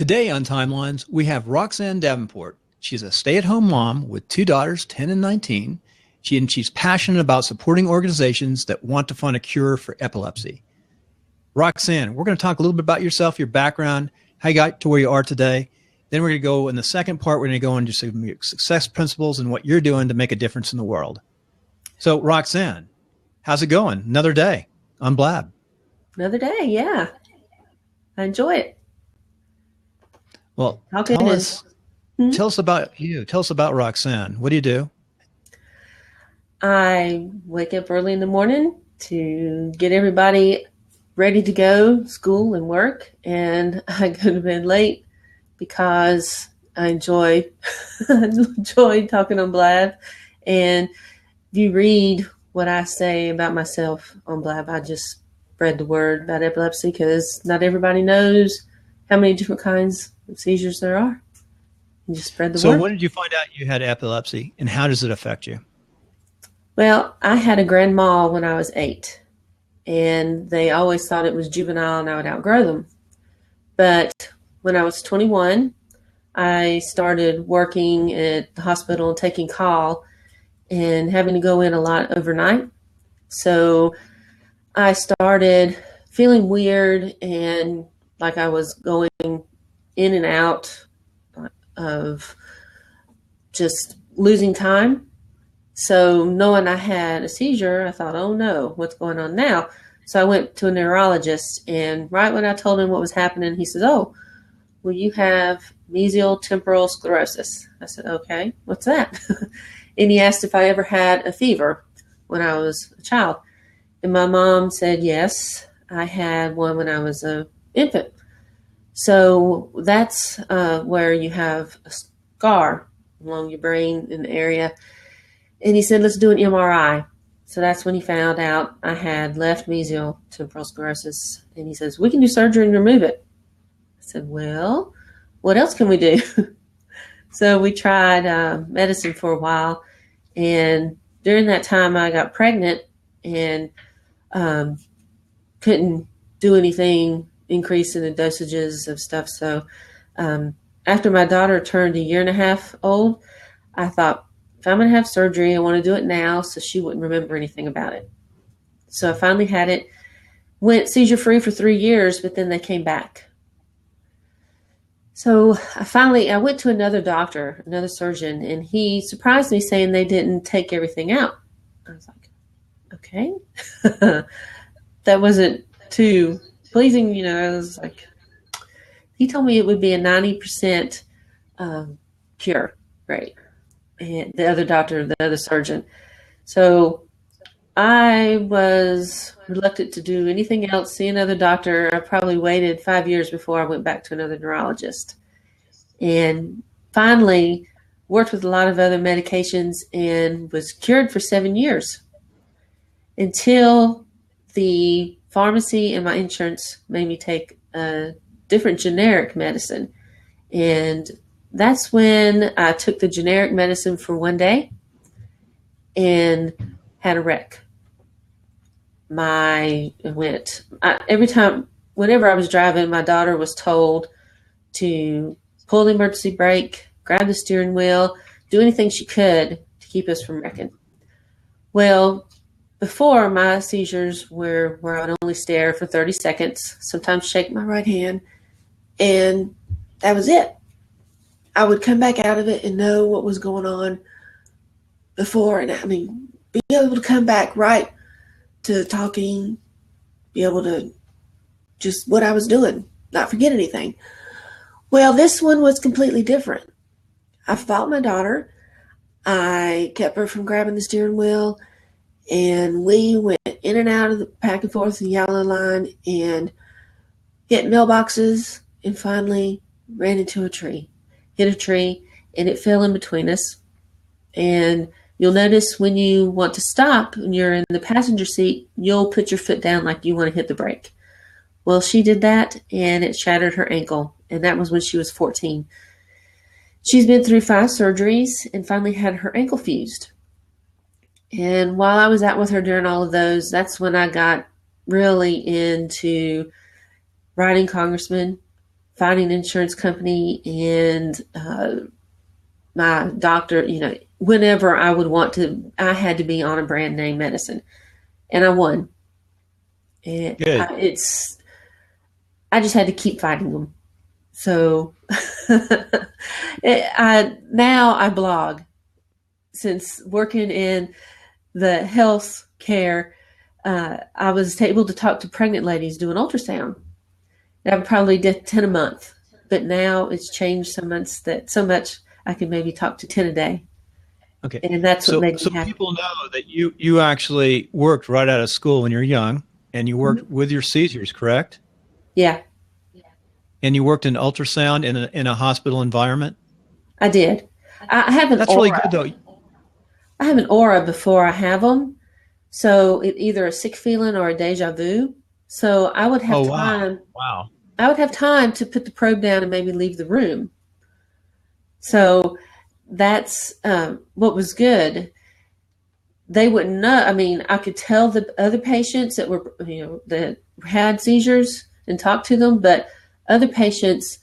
Today on Timelines, we have Roxanne Davenport. She's a stay-at-home mom with two daughters, 10 and 19. She's passionate about supporting organizations that want to find a cure for epilepsy. Roxanne, we're going to talk a little bit about yourself, your background, how you got to where you are today. Then we're going to go in the second part, we're going to go into some success principles and what you're doing to make a difference in the world. So, Roxanne, how's it going? Another day on Blab. Another day, yeah. I enjoy it. Well, tell us about you. Tell us about Roxanne. What do you do? I wake up early in the morning to get everybody ready to go, school and work, and I go to bed late because I enjoy talking on Blab. And if you read what I say about myself on Blab, I just spread the word about epilepsy because not everybody knows how many different kinds of seizures there are. You just spread the word. So when did you find out you had epilepsy, and how does it affect you? Well, I had a grand mal when I was 8, and they always thought it was juvenile and I would outgrow them. But when I was 21, I started working at the hospital and taking call and having to go in a lot overnight. So I started feeling weird and like I was going in and out of just losing time. So knowing I had a seizure, I thought, oh no, what's going on now? So I went to a neurologist, and right when I told him what was happening, he says, oh, well, you have mesial temporal sclerosis. I said, okay, what's that? And he asked if I ever had a fever when I was a child. And my mom said, yes, I had one when I was an infant. So that's where you have a scar along your brain in the area. And he said, let's do an MRI. So that's when he found out I had left mesial temporal sclerosis. And he says, we can do surgery and remove it. I said, well, what else can we do? So we tried medicine for a while. And during that time, I got pregnant and couldn't do anything, increase in the dosages of stuff. So after my daughter turned 1.5 years old, I thought, if I'm going to have surgery, I want to do it now so she wouldn't remember anything about it. So I finally had it, went seizure-free for 3 years, but then they came back. So I went to another doctor, another surgeon, and he surprised me saying they didn't take everything out. I was like, okay. That wasn't too pleasing, I was like, he told me it would be a 90% cure rate. And the other doctor, the other surgeon. So I was reluctant to do anything else, see another doctor. I probably waited 5 years before I went back to another neurologist. And finally worked with a lot of other medications and was cured for 7 years until the pharmacy and my insurance made me take a different generic medicine. And that's when I took the generic medicine for 1 day and had a wreck. Every time, whenever I was driving, my daughter was told to pull the emergency brake, grab the steering wheel, do anything she could to keep us from wrecking. Well, before, my seizures were where I would only stare for 30 seconds, sometimes shake my right hand, and that was it. I would come back out of it and know what was going on before. And be able to come back right to talking, be able to just what I was doing, not forget anything. Well, this one was completely different. I fought my daughter. I kept her from grabbing the steering wheel, and we went in and out of the back and forth the yellow line and hit mailboxes, and finally ran into a tree. Hit a tree, and it fell in between us. And you'll notice when you want to stop, when you're in the passenger seat, you'll put your foot down like you want to hit the brake. Well, she did that, and it shattered her ankle, and that was when she was 14. She's been through 5 surgeries and finally had her ankle fused. And while I was out with her during all of those, that's when I got really into writing congressmen, finding an insurance company and my doctor, whenever I would want to, I had to be on a brand name medicine, and I won. And Good. I just had to keep fighting them. So now I blog. Since working in the health care, I was able to talk to pregnant ladies doing ultrasound. And I would probably did 10 a month, but now it's changed so much I can maybe talk to 10 a day. Okay. And that's what makes me happy. So people know that you actually worked right out of school when you're young, and you worked with your seizures, correct? Yeah. And you worked in ultrasound in a hospital environment? I did. I have an That's aura. really good, though. I have an aura before I have them. So it's either a sick feeling or a deja vu. So I would have time. Wow. I would have time to put the probe down and maybe leave the room. So that's what was good. They wouldn't know. I mean, I could tell the other patients that were, that had seizures and talk to them, but other patients,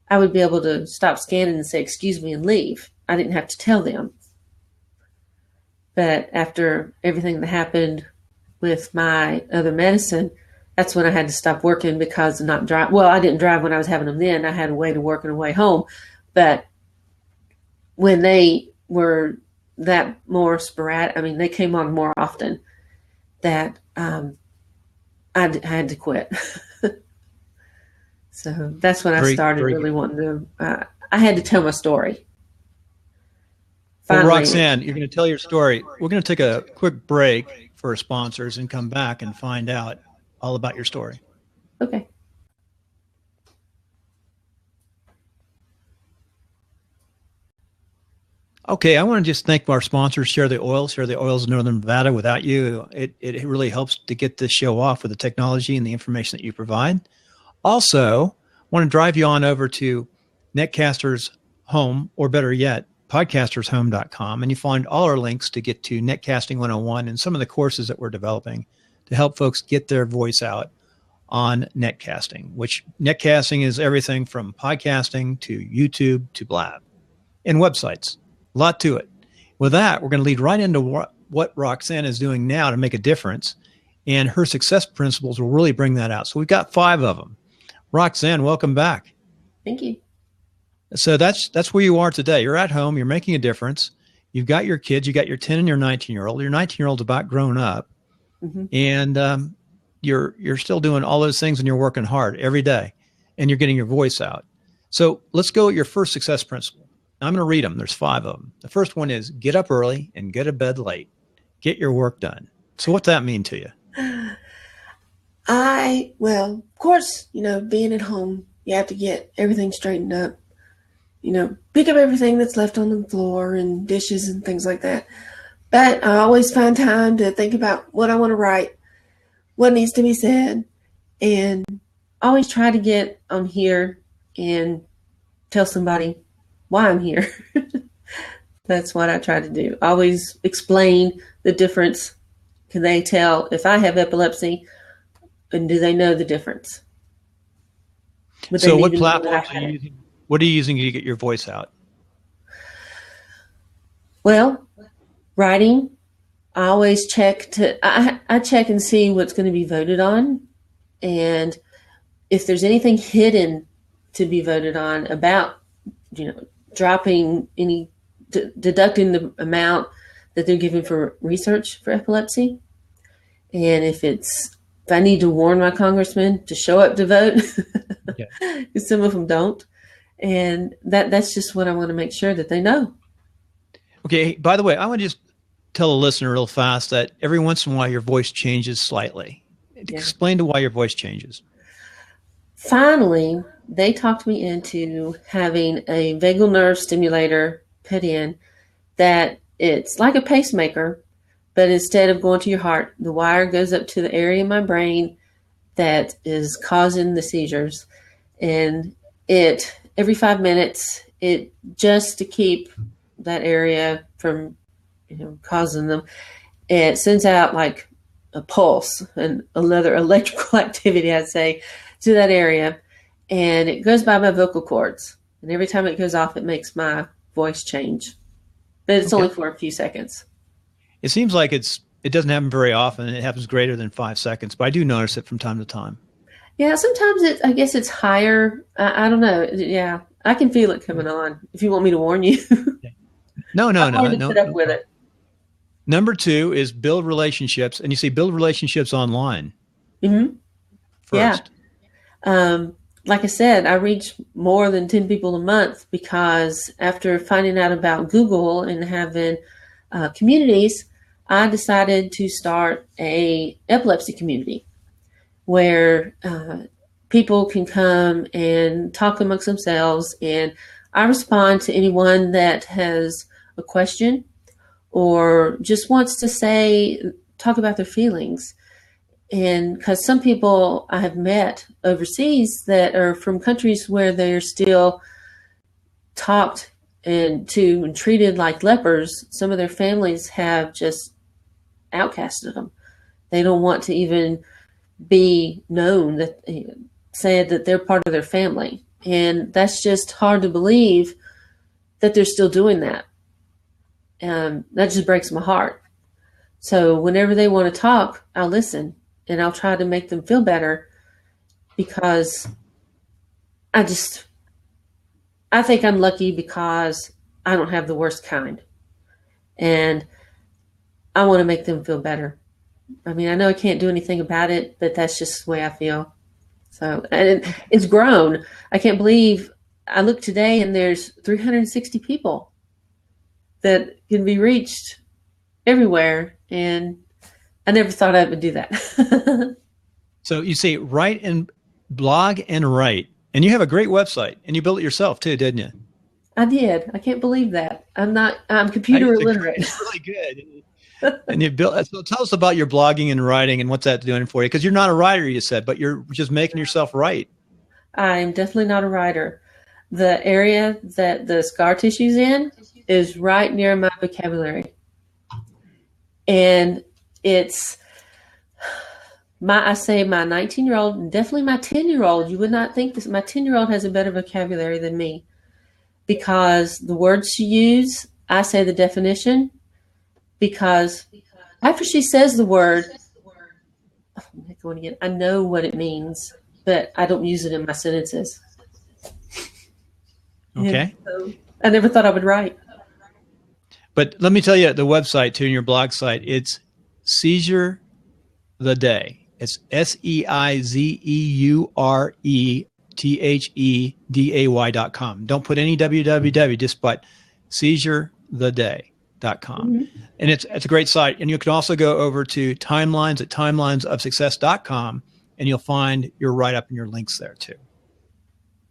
I would be able to stop scanning and say, excuse me, and leave. I didn't have to tell them. But after everything that happened with my other medicine, that's when I had to stop working because of not drive. Well, I didn't drive when I was having them then. I had a way to work and a way home. But when they were that more sporadic, I mean, they came on more often, that I had to quit. So that's when I started really wanting to, I had to tell my story. Well, Roxanne, you're going to tell your story. We're going to take a quick break for our sponsors and come back and find out all about your story. Okay. Okay, I want to just thank our sponsors, Share the Oils in Northern Nevada. Without you, it really helps to get this show off with the technology and the information that you provide. Also, I want to drive you on over to Netcaster's home, or better yet, podcastershome.com, and you find all our links to get to Netcasting 101 and some of the courses that we're developing to help folks get their voice out on netcasting, which netcasting is everything from podcasting to YouTube to blab and websites. A lot to it. With that, we're going to lead right into what Roxanne is doing now to make a difference, and her success principles will really bring that out. So we've got 5 of them. Roxanne, welcome back. Thank you. So that's where you are today. You're at home. You're making a difference. You've got your kids. You got your 10 and your 19-year-old. Your 19-year-old's about grown up, and you're still doing all those things, and you're working hard every day, and you're getting your voice out. So let's go with your first success principle. I'm going to read them. There's 5 of them. The first one is get up early and get to bed late. Get your work done. So what's that mean to you? Well, of course, being at home, you have to get everything straightened up. Pick up everything that's left on the floor and dishes and things like that. But I always find time to think about what I want to write, what needs to be said, and always try to get on here and tell somebody why I'm here. That's what I try to do. Always explain the difference. Can they tell if I have epilepsy, and do they know the difference? So what platforms are you using? What are you using to get your voice out? Well, writing. I always check I check and see what's going to be voted on, and if there's anything hidden to be voted on about, dropping any, deducting the amount that they're giving for research for epilepsy. And if I need to warn my congressman to show up to vote, because some of them don't. And that's just what I want to make sure that they know. Okay. By the way, I want to just tell a listener real fast that every once in a while your voice changes slightly. Yeah. Explain to why your voice changes. Finally, they talked me into having a vagal nerve stimulator put in that it's like a pacemaker, but instead of going to your heart, the wire goes up to the area in my brain that is causing the seizures. And every 5 minutes, just to keep that area from, causing them, it sends out like a pulse and another electrical activity, I'd say, to that area. and it goes by my vocal cords. And every time it goes off, it makes my voice change. But it's only for a few seconds. It seems like it doesn't happen very often. It happens greater than 5 seconds, but I do notice it from time to time. Yeah, sometimes I guess it's higher. I don't know. Yeah, I can feel it coming on. If you want me to warn you. No. Put up with it. Number 2 is build relationships, and you see build relationships online. Mm-hmm. First. Yeah. Like I said, I reach more than 10 people a month because after finding out about Google and having communities, I decided to start a epilepsy community where people can come and talk amongst themselves, and I respond to anyone that has a question or just wants to talk about their feelings. And because some people I have met overseas that are from countries where they're still talked and treated like lepers, some of their families have just outcasted them. They don't want to even be known, that said that they're part of their family. And that's just hard to believe that they're still doing that. That just breaks my heart. So whenever they want to talk, I'll listen and I'll try to make them feel better, because I think I'm lucky because I don't have the worst kind. And I want to make them feel better. I mean, I know I can't do anything about it, but that's just the way I feel. So, and it's grown. I can't believe I looked today and there's 360 people that can be reached everywhere. And I never thought I would do that. So you see, write and blog and write. And you have a great website, and you built it yourself too, didn't you? I did. I can't believe that. I'm computer illiterate. It's really good. And you built. So tell us about your blogging and writing and what's that doing for you? Because you're not a writer, you said, but you're just making yourself write. I'm definitely not a writer. The area that the scar tissue's in is right near my vocabulary. And it's my 19-year-old, and definitely my 10-year-old. You would not think this. My 10-year-old has a better vocabulary than me, because the words she uses, I say the definition, because after she says the word, I know what it means, but I don't use it in my sentences. Okay. So I never thought I would write. But let me tell you, the website too, in your blog site, it's Seizure the Day. It's SEIZEURETHEDAY.com. Don't put any www, just put seizuretheday.com. Mm-hmm. And it's a great site. And you can also go over to timelines at timelinesofsuccess.com, and you'll find your write-up and your links there too.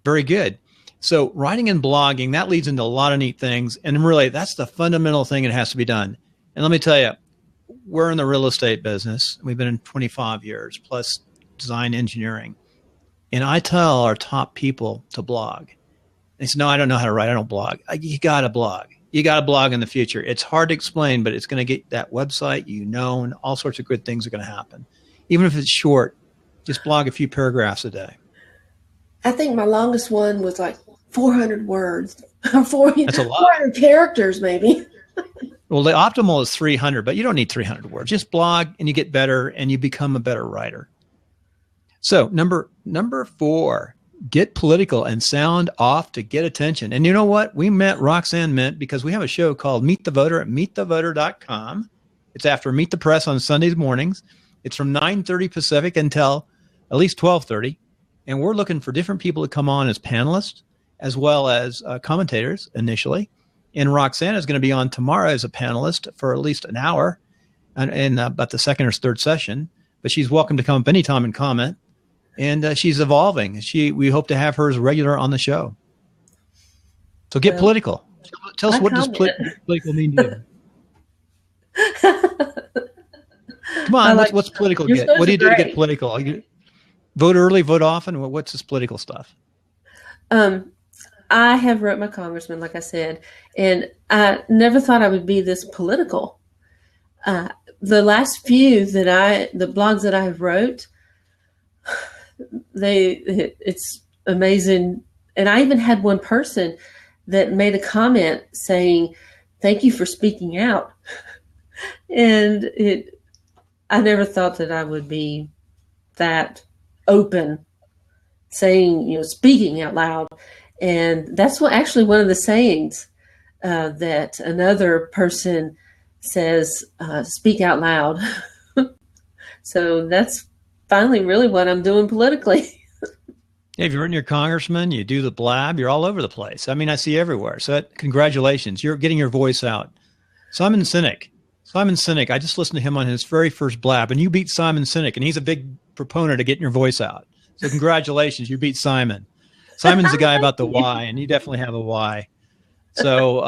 Very good. So writing and blogging, that leads into a lot of neat things. And really, that's the fundamental thing that has to be done. And let me tell you, we're in the real estate business. We've been in 25 years, plus design engineering. And I tell our top people to blog. They say, no, I don't know how to write. I don't blog. You got to blog. You got to blog in the future. It's hard to explain, but it's going to get that website, and all sorts of good things are going to happen. Even if it's short, just blog a few paragraphs a day. I think my longest one was like 400 words. That's a lot. 400 characters, maybe. Well, the optimal is 300, but you don't need 300 words. Just blog, and you get better, and you become a better writer. So number 4, get political and sound off to get attention. And you know what? Roxanne met because we have a show called Meet the Voter at meetthevoter.com. It's after Meet the Press on Sundays mornings. It's from 9:30 Pacific until at least 12:30. And we're looking for different people to come on as panelists as well as commentators initially. And Roxanne is going to be on tomorrow as a panelist for at least an hour in about the second or third session. But she's welcome to come up anytime and comment. And she's evolving. We hope to have her as regular on the show. So get political. Tell us, what does political mean to you? Come on, what's political? What do you do to get political? Vote early, vote often? What's this political stuff? I have wrote my congressman, like I said, and I never thought I would be this political. The last few the blogs that I have wrote, it's amazing. And I even had one person that made a comment saying, "Thank you for speaking out." And I never thought that I would be that open, saying, speaking out loud. And that's actually one of the sayings that another person says, speak out loud. So that's finally really what I'm doing politically. Yeah, if you're in your congressman, you do the blab, you're all over the place. I mean, I see everywhere. So congratulations. You're getting your voice out. Simon Sinek, I just listened to him on his very first blab, and you beat Simon Sinek, and he's a big proponent of getting your voice out. So congratulations, you beat Simon. Simon's the guy about the why, and you definitely have a why. So,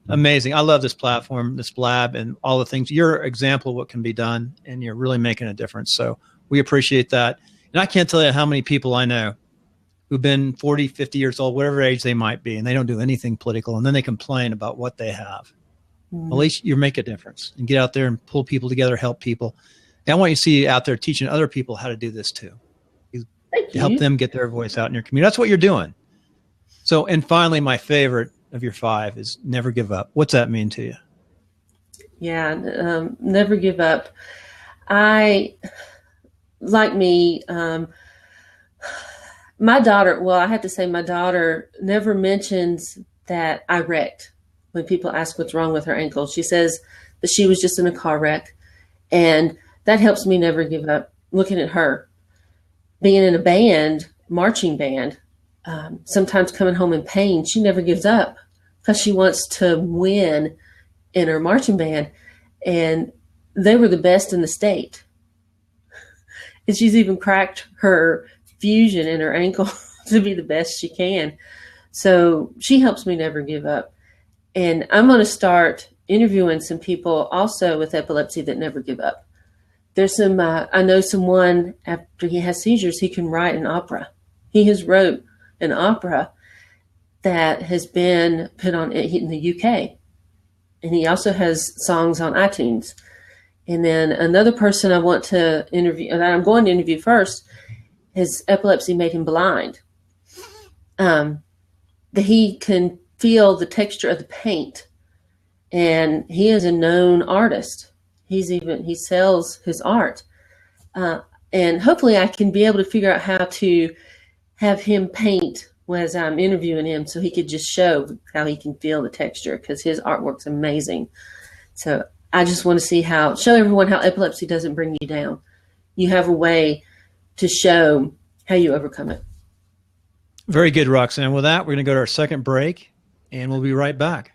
amazing. I love this platform, this blab, and all the things. You're an example of what can be done, and you're really making a difference. So we appreciate that. And I can't tell you how many people I know who've been 40, 50 years old, whatever age they might be, and they don't do anything political, and then they complain about what they have. At least you make a difference and get out there and pull people together, help people. And I want you to see you out there teaching other people how to do this too. Help them get their voice out in your community. That's what you're doing. So, and finally, my favorite of your 5 is never give up. What's that mean to you? Yeah, never give up. My daughter, I have to say my daughter never mentions that I wrecked. When people ask what's wrong with her ankle, she says that she was just in a car wreck. And that helps me never give up. Looking at her, being in a band, marching band, sometimes coming home in pain, she never gives up because she wants to win in her marching band. And they were the best in the state. And she's even cracked her fusion in her ankle to be the best she can. So she helps me never give up. And I'm going to start interviewing some people also with epilepsy that never give up. There's some, I know someone after he has seizures, he can write an opera. He has wrote an opera that has been put on in the UK. And he also has songs on iTunes. And then another person I want to interview, that I'm going to interview first, his epilepsy made him blind. That he can feel the texture of the paint. And he is a known artist. He sells his art. And hopefully I can be able to figure out how to have him paint as I'm interviewing him so he could just show how he can feel the texture because his artwork's amazing. So I just want to show everyone how epilepsy doesn't bring you down. You have a way to show how you overcome it. Very good, Roxanne. With that, we're going to go to our second break. And we'll be right back.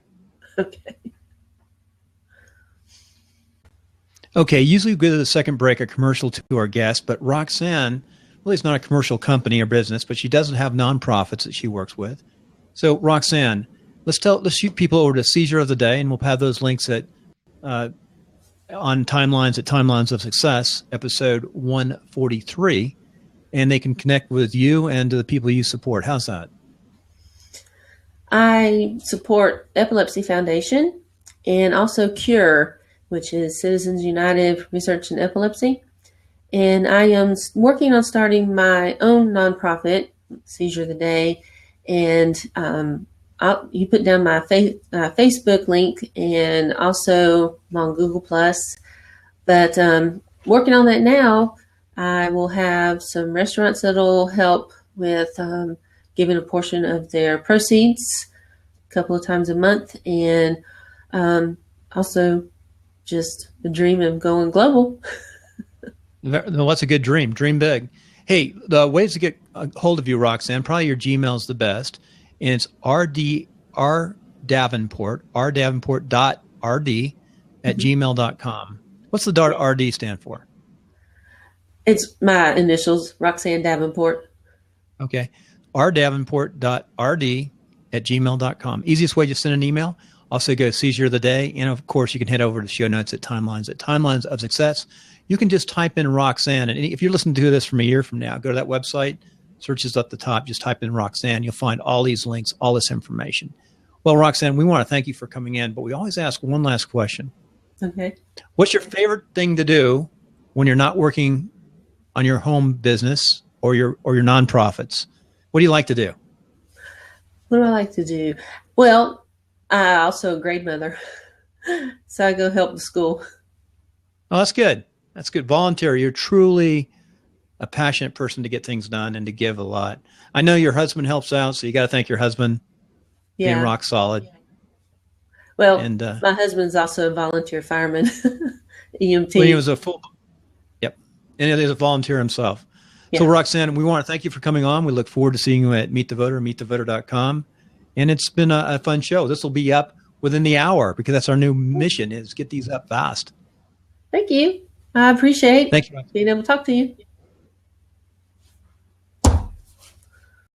Okay, usually we go to the second break, a commercial to our guest, but Roxanne really is not a commercial company or business, but she doesn't have nonprofits that she works with. So Roxanne, let's shoot people over to Seizure of the Day, and we'll have those links on Timelines at Timelines of Success, episode 143, and they can connect with you and the people you support. How's that? I support Epilepsy Foundation and also CURE, which is Citizens United Research in Epilepsy. And I am working on starting my own nonprofit, Seizure of the Day. And you put down my Facebook link and also on Google+. But working on that now, I will have some restaurants that will help with giving a portion of their proceeds a couple of times a month, and also just the dream of going global. Well, that's a good dream. Dream big. Hey, the ways to get a hold of you, Roxanne, probably your Gmail is the best. And it's rdavenport.rd@gmail.com. What's the .rd stand for? It's my initials, Roxanne Davenport. Okay. rdavenport.rd@gmail.com. Easiest way to send an email. Also go Seizure of the Day. And of course, you can head over to show notes at Timelines of Success. You can just type in Roxanne. And if you're listening to this from a year from now, go to that website, searches up the top, just type in Roxanne. You'll find all these links, all this information. Well, Roxanne, we want to thank you for coming in, but we always ask one last question. Okay. What's your favorite thing to do when you're not working on your home business or your nonprofits? What do you like to do? What do I like to do? Well, I also a grade mother, so I go help the school. Oh, that's good. That's good. Volunteer. You're truly a passionate person to get things done and to give a lot. I know your husband helps out, so you got to thank your husband being Yeah. rock solid. Well, And my husband's also a volunteer fireman, EMT. he was a full, yep, and he is a volunteer himself. Yeah. So, Roxanne, we want to thank you for coming on. We look forward to seeing you at Meet the Voter, meetthevoter.com. And it's been a fun show. This will be up within the hour because that's our new mission is get these up fast. Thank you. I appreciate Thank you. being able to talk to you.